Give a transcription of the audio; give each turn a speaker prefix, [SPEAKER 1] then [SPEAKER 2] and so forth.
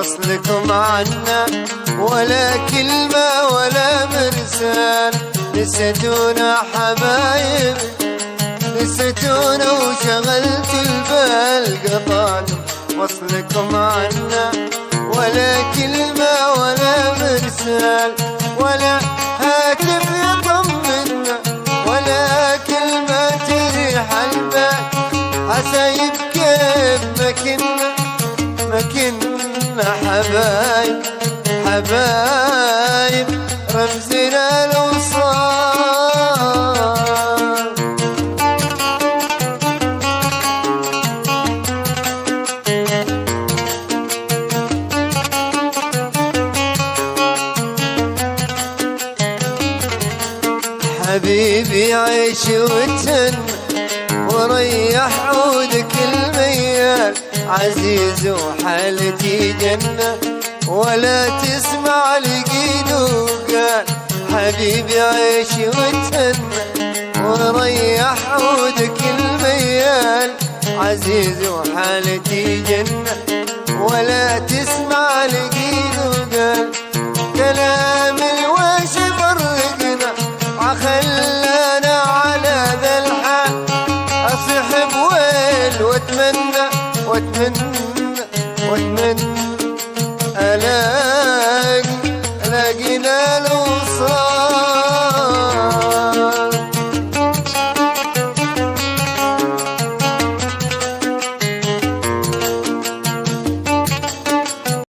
[SPEAKER 1] وصلكم عنا ولا كلمة ولا مرسال. نسيتونا حبايب نسيتونا وشغلت البال. قطعتم وصلكم عنا ولا كلمة ولا مرسال، ولا هاتف يطمنا ولا كلمة تريح البال. حسايب كيف مكنا حبايب حبايب رمزنا الوصال. حبيبي عيش وتهنى وريح عودك الميال. عزيز وحالتي جنة ولا تسمع لقيده قال. حبيبي عيش وتهنى وريح عودك الميال. عزيز وحالتي جنة ولا تسمع